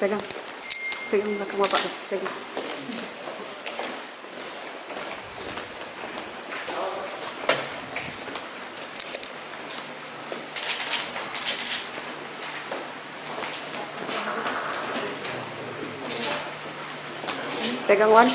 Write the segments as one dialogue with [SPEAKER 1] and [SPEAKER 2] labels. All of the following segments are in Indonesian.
[SPEAKER 1] Pegang. Pegang belakang bapak tuh. Pegang. Pegang Wan.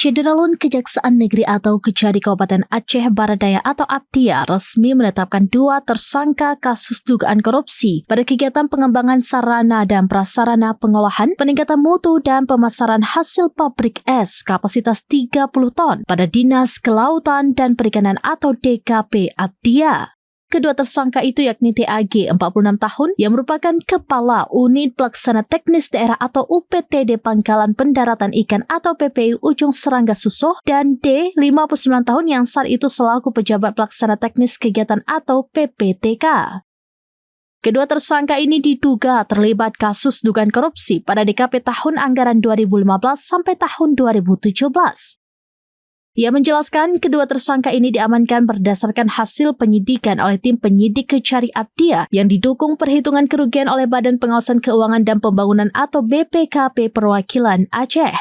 [SPEAKER 2] Syederalun Kejaksaan Negeri atau Kejari Kabupaten Aceh Barat Daya atau APTIA resmi menetapkan 2 tersangka kasus dugaan korupsi pada kegiatan pengembangan sarana dan prasarana pengolahan, peningkatan mutu dan pemasaran hasil pabrik es kapasitas 30 ton pada Dinas Kelautan dan Perikanan atau DKP APTIA. Kedua tersangka itu yakni TAG 46 tahun yang merupakan Kepala Unit Pelaksana Teknis Daerah atau UPTD Pangkalan Pendaratan Ikan atau PPI Ujung Serangga Susoh dan D 59 tahun yang saat itu selaku Pejabat Pelaksana Teknis Kegiatan atau PPTK. Kedua tersangka ini diduga terlibat kasus dugaan korupsi pada DKP tahun anggaran 2015 sampai tahun 2017. Ia menjelaskan kedua tersangka ini diamankan berdasarkan hasil penyidikan oleh tim penyidik Kejari APTIA yang didukung perhitungan kerugian oleh Badan Pengawasan Keuangan dan Pembangunan atau BPKP Perwakilan Aceh.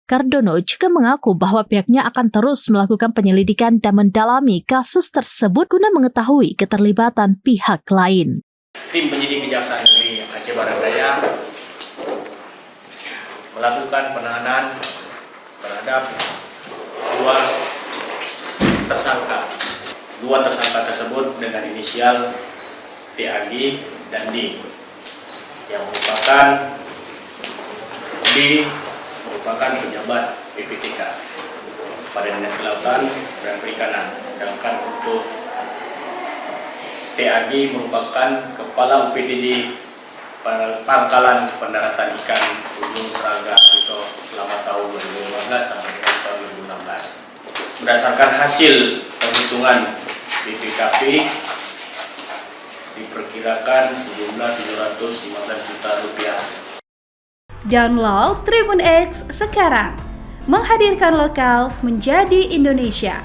[SPEAKER 2] Cardono juga mengaku bahwa pihaknya akan terus melakukan penyelidikan dan mendalami kasus tersebut guna mengetahui keterlibatan pihak lain.
[SPEAKER 3] Tim penyidik Kejaksaan Negeri Aceh Barat Daya melakukan penahanan terhadap dua tersangka tersebut dengan inisial TAG dan D yang merupakan pejabat PPTK pada Dinas Kelautan dan Perikanan, sedangkan untuk TAG merupakan Kepala UPTD Pangkalan Pendaratan Ikan Ujung Serangga Susoh selama tahun 2015 sampai tahun 2016. Berdasarkan hasil penghitungan BPKP diperkirakan sejumlah 715 juta rupiah.
[SPEAKER 4] Download Tribun X sekarang, menghadirkan lokal menjadi Indonesia.